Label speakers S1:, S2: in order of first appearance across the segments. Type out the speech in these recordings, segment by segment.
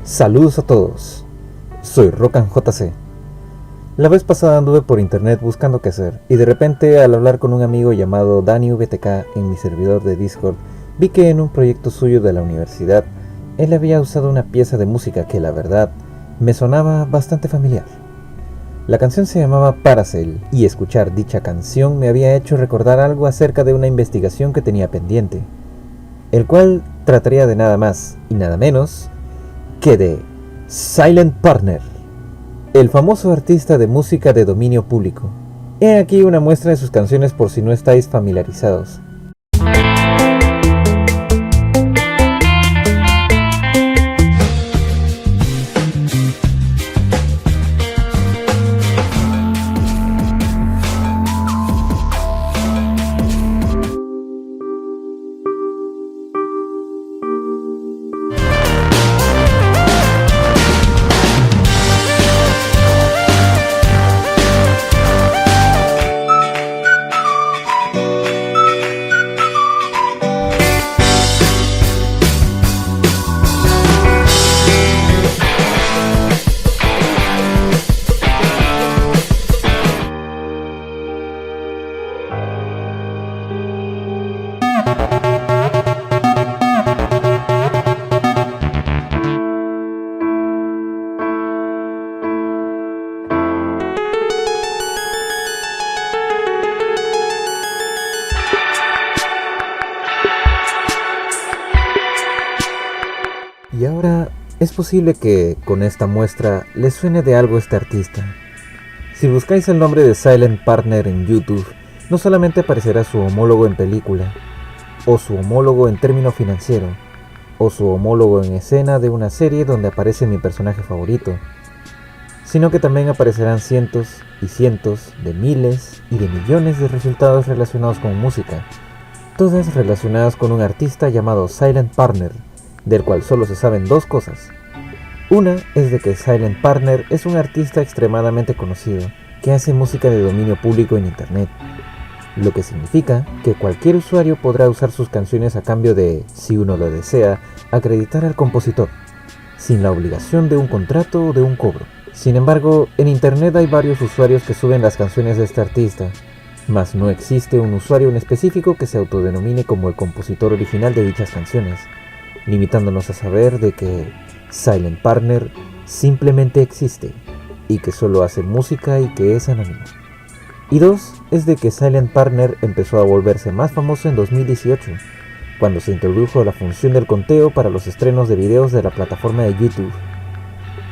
S1: Saludos a todos, soy Rocan JC. La vez pasada anduve por internet buscando qué hacer, y de repente al hablar con un amigo llamado DaniVTK en mi servidor de Discord, vi que en un proyecto suyo de la universidad, él había usado una pieza de música que la verdad me sonaba bastante familiar. La canción se llamaba Parasail, y escuchar dicha canción me había hecho recordar algo acerca de una investigación que tenía pendiente, el cual trataría de nada más y nada menos que de Silent Partner, el famoso artista de música de dominio público. He aquí una muestra de sus canciones por si no estáis familiarizados. Y ahora es posible que con esta muestra les suene de algo este artista. Si buscáis el nombre de Silent Partner en YouTube, no solamente aparecerá su homólogo en película, o su homólogo en término financiero, o su homólogo en escena de una serie donde aparece mi personaje favorito, sino que también aparecerán cientos y cientos de miles y de millones de resultados relacionados con música, todas relacionadas con un artista llamado Silent Partner, del cual solo se saben dos cosas. Una es de que Silent Partner es un artista extremadamente conocido que hace música de dominio público en internet, lo que significa que cualquier usuario podrá usar sus canciones a cambio de, si uno lo desea, acreditar al compositor, sin la obligación de un contrato o de un cobro. Sin embargo, en internet hay varios usuarios que suben las canciones de este artista, mas no existe un usuario en específico que se autodenomine como el compositor original de dichas canciones, limitándonos a saber de que Silent Partner simplemente existe y que solo hace música y que es anónimo. Y dos, es de que Silent Partner empezó a volverse más famoso en 2018, cuando se introdujo la función del conteo para los estrenos de videos de la plataforma de YouTube.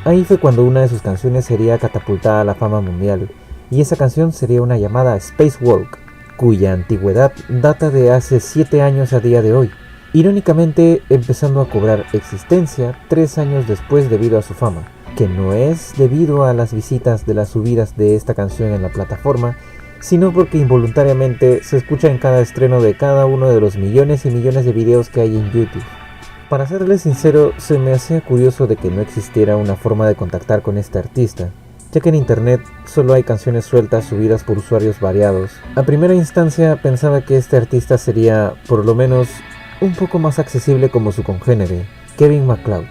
S1: Ahí fue cuando una de sus canciones sería catapultada a la fama mundial, y esa canción sería una llamada Spacewalk, cuya antigüedad data de hace 7 años a día de hoy, irónicamente empezando a cobrar existencia 3 años después debido a su fama, que no es debido a las visitas de las subidas de esta canción en la plataforma, sino porque involuntariamente se escucha en cada estreno de cada uno de los millones y millones de videos que hay en YouTube. Para serles sincero, se me hacía curioso de que no existiera una forma de contactar con este artista, ya que en internet solo hay canciones sueltas subidas por usuarios variados. A primera instancia pensaba que este artista sería, por lo menos, un poco más accesible como su congénere, Kevin MacLeod,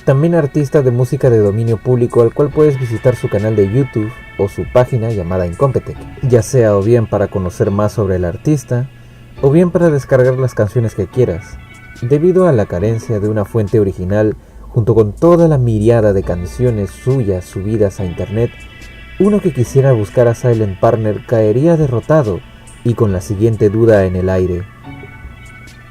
S1: también artista de música de dominio público, al cual puedes visitar su canal de YouTube o su página llamada Incompetech, ya sea o bien para conocer más sobre el artista, o bien para descargar las canciones que quieras. Debido a la carencia de una fuente original, junto con toda la miriada de canciones suyas subidas a internet, uno que quisiera buscar a Silent Partner caería derrotado y con la siguiente duda en el aire: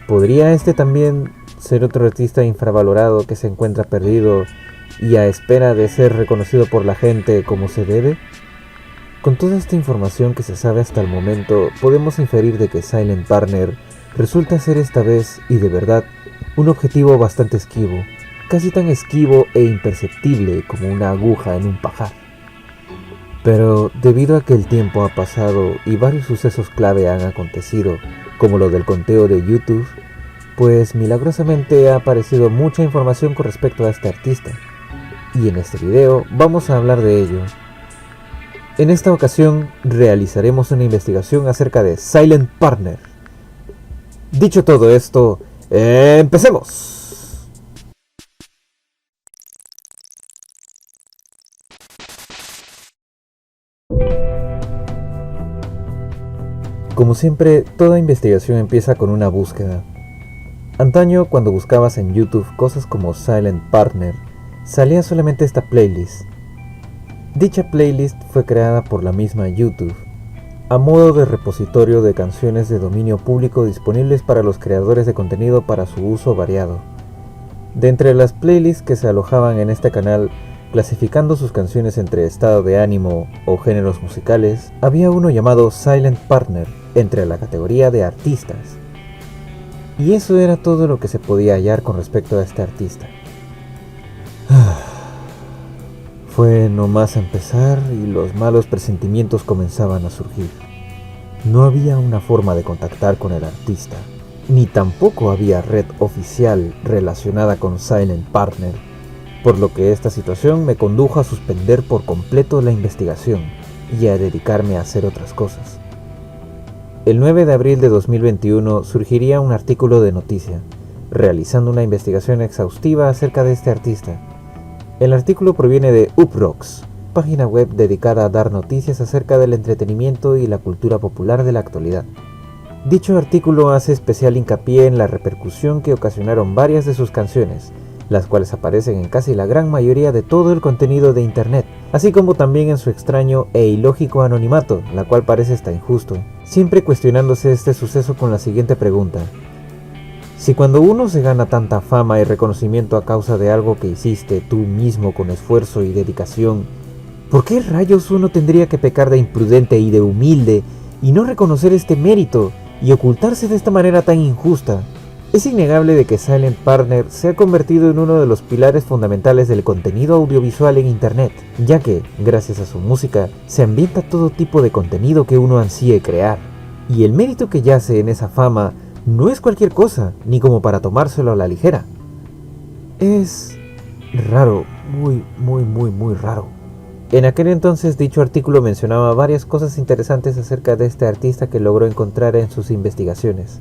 S1: ¿podría este también ser otro artista infravalorado que se encuentra perdido y a espera de ser reconocido por la gente como se debe? Con toda esta información que se sabe hasta el momento, podemos inferir de que Silent Partner resulta ser esta vez, y de verdad, un objetivo bastante esquivo, casi tan esquivo e imperceptible como una aguja en un pajar. Pero debido a que el tiempo ha pasado y varios sucesos clave han acontecido, como lo del conteo de YouTube, pues milagrosamente ha aparecido mucha información con respecto a este artista, y en este video vamos a hablar de ello. En esta ocasión realizaremos una investigación acerca de Silent Partner. Dicho todo esto, ¡empecemos! Como siempre, toda investigación empieza con una búsqueda. Antaño, cuando buscabas en YouTube cosas como Silent Partner, salía solamente esta playlist. Dicha playlist fue creada por la misma YouTube, a modo de repositorio de canciones de dominio público disponibles para los creadores de contenido para su uso variado. De entre las playlists que se alojaban en este canal, clasificando sus canciones entre estado de ánimo o géneros musicales, había uno llamado Silent Partner, entre la categoría de artistas. Y eso era todo lo que se podía hallar con respecto a este artista. Fue nomás empezar y los malos presentimientos comenzaban a surgir. No había una forma de contactar con el artista, ni tampoco había red oficial relacionada con Silent Partner, por lo que esta situación me condujo a suspender por completo la investigación y a dedicarme a hacer otras cosas. El 9 de abril de 2021 surgiría un artículo de noticia, realizando una investigación exhaustiva acerca de este artista. El artículo proviene de Uproxx, página web dedicada a dar noticias acerca del entretenimiento y la cultura popular de la actualidad. Dicho artículo hace especial hincapié en la repercusión que ocasionaron varias de sus canciones, las cuales aparecen en casi la gran mayoría de todo el contenido de internet, así como también en su extraño e ilógico anonimato, la cual parece hasta injusto, siempre cuestionándose este suceso con la siguiente pregunta: si cuando uno se gana tanta fama y reconocimiento a causa de algo que hiciste tú mismo con esfuerzo y dedicación, ¿por qué rayos uno tendría que pecar de imprudente y de humilde y no reconocer este mérito y ocultarse de esta manera tan injusta? Es innegable de que Silent Partner se ha convertido en uno de los pilares fundamentales del contenido audiovisual en internet, ya que, gracias a su música, se ambienta todo tipo de contenido que uno ansíe crear. Y el mérito que yace en esa fama no es cualquier cosa, ni como para tomárselo a la ligera. Es raro, muy raro. En aquel entonces dicho artículo mencionaba varias cosas interesantes acerca de este artista que logró encontrar en sus investigaciones.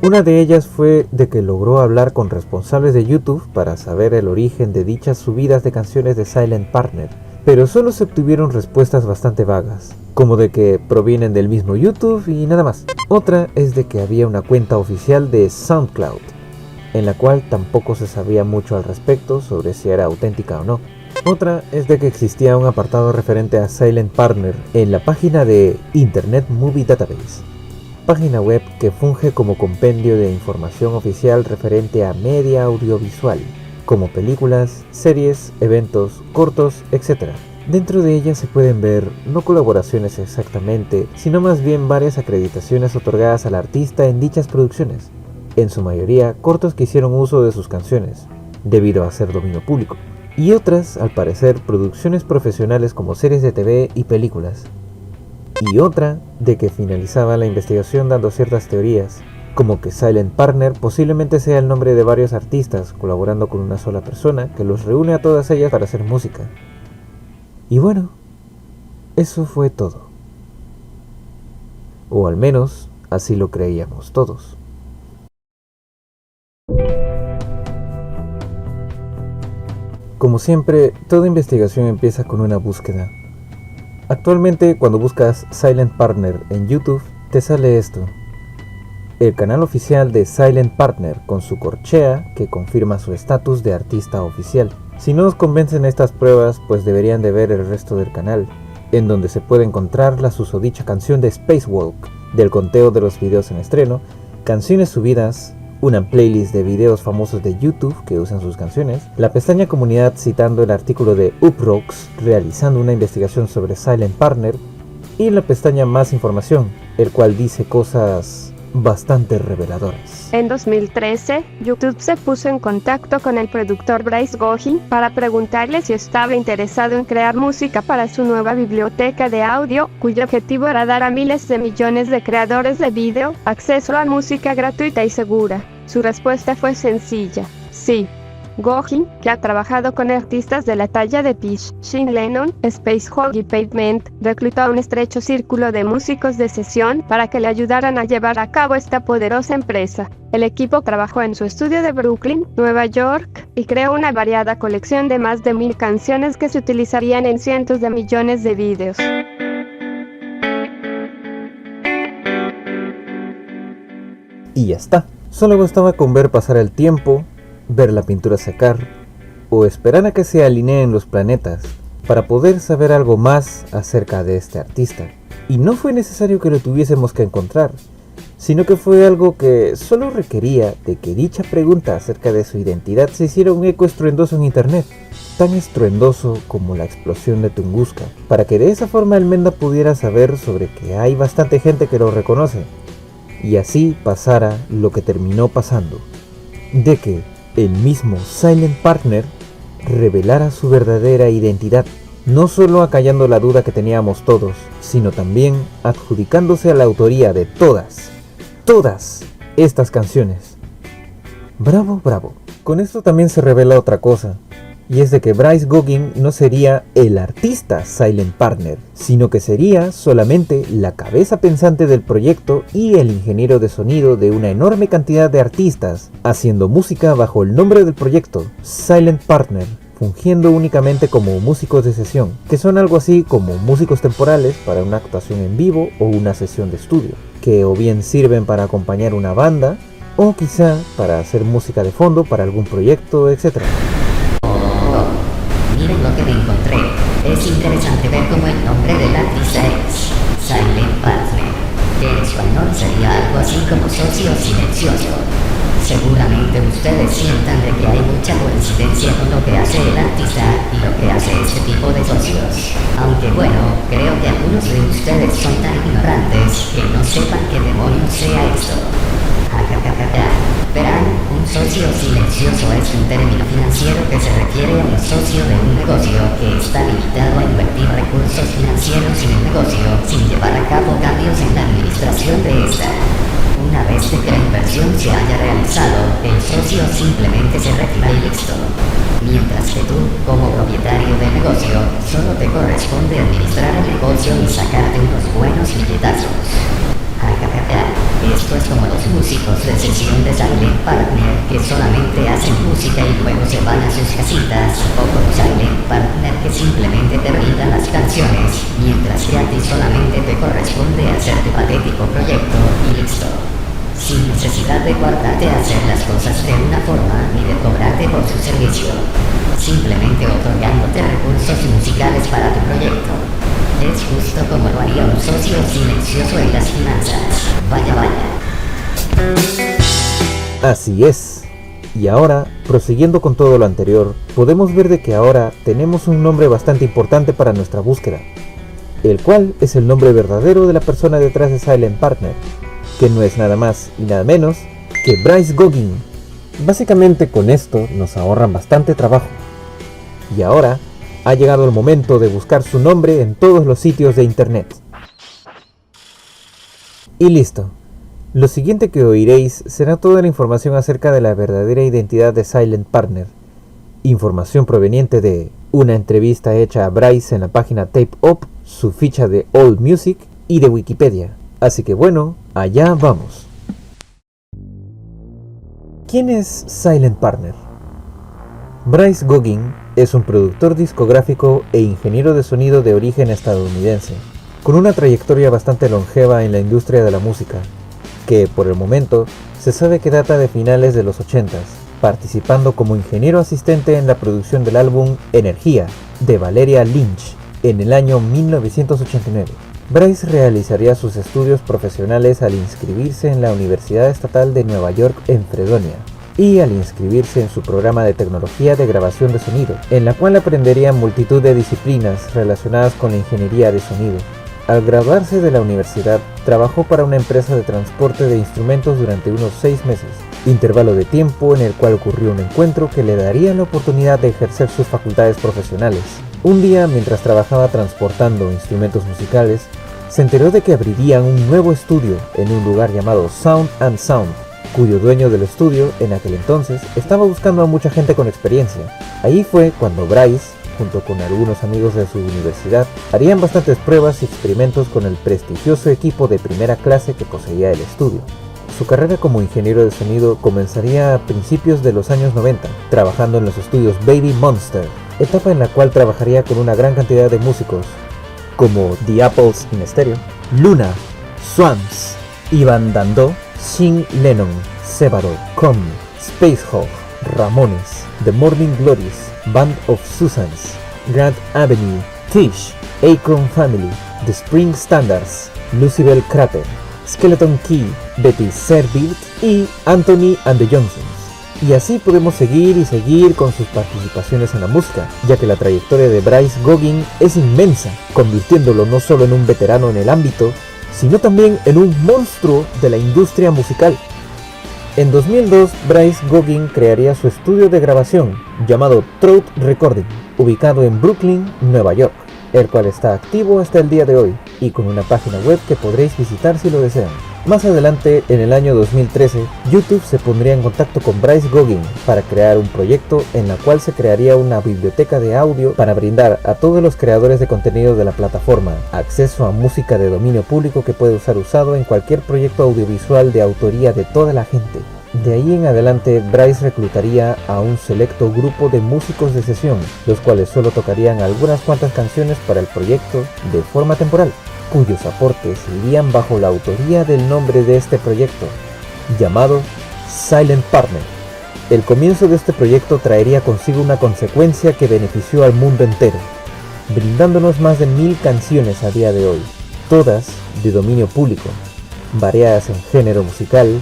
S1: Una de ellas fue de que logró hablar con responsables de YouTube para saber el origen de dichas subidas de canciones de Silent Partner, pero solo se obtuvieron respuestas bastante vagas, como de que provienen del mismo YouTube y nada más. Otra es de que había una cuenta oficial de SoundCloud, en la cual tampoco se sabía mucho al respecto sobre si era auténtica o no. Otra es de que existía un apartado referente a Silent Partner en la página de Internet Movie Database, página web que funge como compendio de información oficial referente a media audiovisual, como películas, series, eventos, cortos, etc. Dentro de ella se pueden ver no colaboraciones exactamente, sino más bien varias acreditaciones otorgadas al artista en dichas producciones, en su mayoría cortos que hicieron uso de sus canciones, debido a ser dominio público, y otras, al parecer, producciones profesionales como series de TV y películas. Y otra, de que finalizaba la investigación dando ciertas teorías, como que Silent Partner posiblemente sea el nombre de varios artistas colaborando con una sola persona que los reúne a todas ellas para hacer música. Y bueno, eso fue todo. O al menos, así lo creíamos todos. Como siempre, toda investigación empieza con una búsqueda. Actualmente, cuando buscas Silent Partner en YouTube, te sale esto: el canal oficial de Silent Partner con su corchea que confirma su estatus de artista oficial. Si no os convencen estas pruebas, pues deberían de ver el resto del canal, en donde se puede encontrar la susodicha canción de Spacewalk, del conteo de los videos en estreno, canciones subidas, una playlist de videos famosos de YouTube que usan sus canciones, la pestaña comunidad citando el artículo de Uproxx realizando una investigación sobre Silent Partner, y la pestaña más información, el cual dice cosas bastante reveladoras.
S2: En 2013, YouTube se puso en contacto con el productor Bryce Goheen para preguntarle si estaba interesado en crear música para su nueva biblioteca de audio, cuyo objetivo era dar a miles de millones de creadores de video acceso a música gratuita y segura. Su respuesta fue sencilla: sí. Goheen, que ha trabajado con artistas de la talla de Peach, Sean Lennon, Spacehog y Pavement, reclutó a un estrecho círculo de músicos de sesión para que le ayudaran a llevar a cabo esta poderosa empresa. El equipo trabajó en su estudio de Brooklyn, Nueva York, y creó una variada colección de más de 1000 canciones que se utilizarían en cientos de millones de videos.
S1: y ya está. Solo bastaba con ver pasar el tiempo, ver la pintura secar o esperar a que se alineen los planetas para poder saber algo más acerca de este artista. Y no fue necesario que lo tuviésemos que encontrar, sino que fue algo que solo requería de que dicha pregunta acerca de su identidad se hiciera un eco estruendoso en internet, tan estruendoso como la explosión de Tunguska, para que de esa forma el Menda pudiera saber sobre que hay bastante gente que lo reconoce, y así pasara lo que terminó pasando, de que el mismo Silent Partner revelara su verdadera identidad, no solo acallando la duda que teníamos todos, sino también adjudicándose a la autoría de todas estas canciones. Bravo, bravo. Con esto también se revela otra cosa, y es de que Bryce Goggin no sería el artista Silent Partner, sino que sería solamente la cabeza pensante del proyecto y el ingeniero de sonido de una enorme cantidad de artistas, haciendo música bajo el nombre del proyecto, Silent Partner, fungiendo únicamente como músicos de sesión, que son algo así como músicos temporales para una actuación en vivo o una sesión de estudio, que o bien sirven para acompañar una banda, o quizá para hacer música de fondo para algún proyecto, etc.
S3: Miren lo que me encontré. Es interesante ver cómo el nombre del artista es Silent Partner, que en español sería algo así como socio silencioso. Seguramente ustedes sientan de que hay mucha coincidencia con lo que hace el artista y lo que hace este tipo de socios. Aunque bueno, creo que algunos de ustedes son tan ignorantes que no sepan qué demonios sea esto. Verán, un socio silencioso es un término financiero que se refiere a un socio de un negocio que está limitado a invertir recursos financieros en el negocio sin llevar a cabo cambios en la administración de esta. Una vez que la inversión se haya realizado, el socio simplemente se retira y listo. Mientras que tú, como propietario del negocio, solo te corresponde administrar el negocio y sacarte unos buenos billetazos. Esto es como los músicos de sesión de Silent Partner que solamente hacen música y luego se van a sus casitas, o como Silent Partner que simplemente te brindan las canciones, mientras que a ti solamente te corresponde hacer tu patético proyecto y listo. Sin necesidad de guardarte a hacer las cosas de una forma ni de cobrarte por su servicio, simplemente otorgándote recursos musicales para tu proyecto. Es justo como lo haría un socio silencioso en las finanzas. Vaya, vaya.
S1: Así es. Y ahora, prosiguiendo con todo lo anterior, podemos ver de que ahora tenemos un nombre bastante importante para nuestra búsqueda, el cual es el nombre verdadero de la persona detrás de Silent Partner, que no es nada más y nada menos que Bryce Goggin. Básicamente con esto nos ahorran bastante trabajo. Y ahora ha llegado el momento de buscar su nombre en todos los sitios de internet. Y listo. Lo siguiente que oiréis será toda la información acerca de la verdadera identidad de Silent Partner. Información proveniente de una entrevista hecha a Bryce en la página Tape Op, su ficha de AllMusic y de Wikipedia. Así que bueno, allá vamos. ¿Quién es Silent Partner? Bryce Goggin es un productor discográfico e ingeniero de sonido de origen estadounidense, con una trayectoria bastante longeva en la industria de la música, que por el momento se sabe que data de finales de los 80s, participando como ingeniero asistente en la producción del álbum Energía, de Valeria Lynch, en el año 1989. Bryce realizaría sus estudios profesionales al inscribirse en la Universidad Estatal de Nueva York en Fredonia, y al inscribirse en su programa de tecnología de grabación de sonido, en la cual aprendería multitud de disciplinas relacionadas con la ingeniería de sonido. Al graduarse de la universidad, trabajó para una empresa de transporte de instrumentos durante unos 6 meses, intervalo de tiempo en el cual ocurrió un encuentro que le daría la oportunidad de ejercer sus facultades profesionales. Un día, mientras trabajaba transportando instrumentos musicales, se enteró de que abrirían un nuevo estudio en un lugar llamado Sound and Sound, cuyo dueño del estudio, en aquel entonces, estaba buscando a mucha gente con experiencia. Ahí fue cuando Bryce, junto con algunos amigos de su universidad, harían bastantes pruebas y experimentos con el prestigioso equipo de primera clase que poseía el estudio. Su carrera como ingeniero de sonido comenzaría a principios de los años 90, trabajando en los estudios Baby Monster, etapa en la cual trabajaría con una gran cantidad de músicos, como The Apples in Stereo, Luna, Swans, Ivan Dando, Sean Lennon, Severo, Common, Spacehog, Ramones, The Morning Glories, Band of Susans, Grand Avenue, Tish, Acorn Family, The Spring Standards, Lucybell Crater, Skeleton Key, Betty Servilt y Anthony and the Johnsons. Y así podemos seguir y seguir con sus participaciones en la música, ya que la trayectoria de Bryce Goggin es inmensa, convirtiéndolo no solo en un veterano en el ámbito, sino también en un monstruo de la industria musical. En 2002, Bryce Goggin crearía su estudio de grabación, llamado Throat Recording, ubicado en Brooklyn, Nueva York, el cual está activo hasta el día de hoy, y con una página web que podréis visitar si lo desean. Más adelante, en el año 2013, YouTube se pondría en contacto con Bryce Goggin para crear un proyecto en la cual se crearía una biblioteca de audio para brindar a todos los creadores de contenido de la plataforma acceso a música de dominio público que puede ser usado en cualquier proyecto audiovisual de autoría de toda la gente. De ahí en adelante, Bryce reclutaría a un selecto grupo de músicos de sesión, los cuales solo tocarían algunas cuantas canciones para el proyecto de forma temporal, cuyos aportes irían bajo la autoría del nombre de este proyecto, llamado Silent Partner. El comienzo de este proyecto traería consigo una consecuencia que benefició al mundo entero, brindándonos más de 1000 canciones a día de hoy, todas de dominio público, variadas en género musical,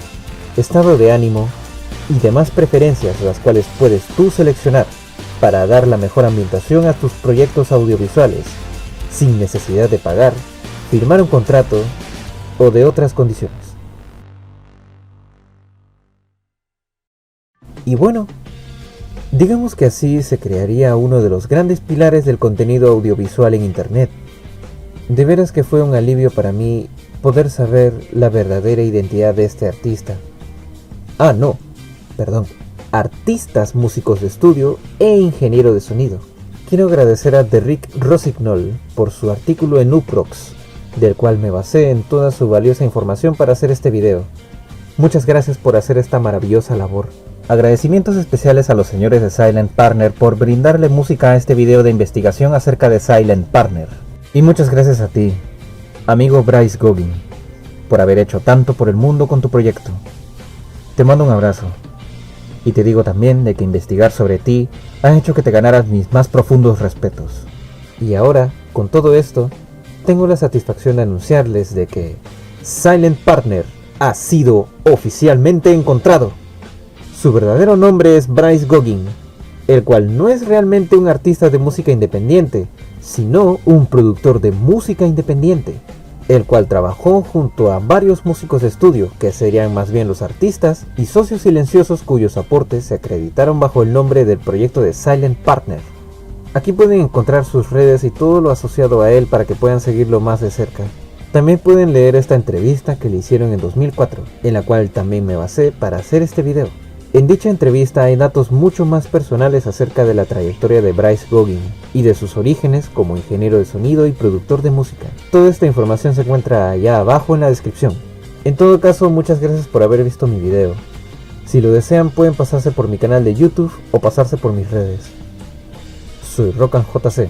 S1: estado de ánimo y demás preferencias, las cuales puedes tú seleccionar para dar la mejor ambientación a tus proyectos audiovisuales, sin necesidad de pagar, firmar un contrato o de otras condiciones. Y bueno, digamos que así se crearía uno de los grandes pilares del contenido audiovisual en internet. De veras que fue un alivio para mí poder saber la verdadera identidad de este artista. Artistas, músicos de estudio e ingeniero de sonido. Quiero agradecer a Derrick Rossignol por su artículo en Uproxx, del cual me basé en toda su valiosa información para hacer este video. Muchas gracias por hacer esta maravillosa labor. Agradecimientos especiales a los señores de Silent Partner por brindarle música a este video de investigación acerca de Silent Partner. Y muchas gracias a ti, amigo Bryce Goggin, por haber hecho tanto por el mundo con tu proyecto. Te mando un abrazo, y te digo también de que investigar sobre ti ha hecho que te ganaras mis más profundos respetos. Y ahora, con todo esto, tengo la satisfacción de anunciarles de que Silent Partner ha sido oficialmente encontrado. Su verdadero nombre es Bryce Goggin, el cual no es realmente un artista de música independiente, sino un productor de música independiente, el cual trabajó junto a varios músicos de estudio, que serían más bien los artistas y socios silenciosos cuyos aportes se acreditaron bajo el nombre del proyecto de Silent Partner. Aquí pueden encontrar sus redes y todo lo asociado a él para que puedan seguirlo más de cerca. También pueden leer esta entrevista que le hicieron en 2004, en la cual también me basé para hacer este video. En dicha entrevista hay datos mucho más personales acerca de la trayectoria de Bryce Goggin y de sus orígenes como ingeniero de sonido y productor de música. Toda esta información se encuentra allá abajo en la descripción. En todo caso, muchas gracias por haber visto mi video. Si lo desean pueden pasarse por mi canal de YouTube o pasarse por mis redes. Soy RockandJC.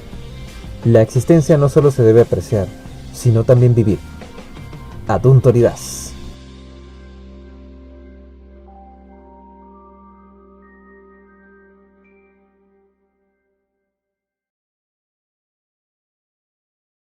S1: La existencia no solo se debe apreciar, sino también vivir. Aduntoridas.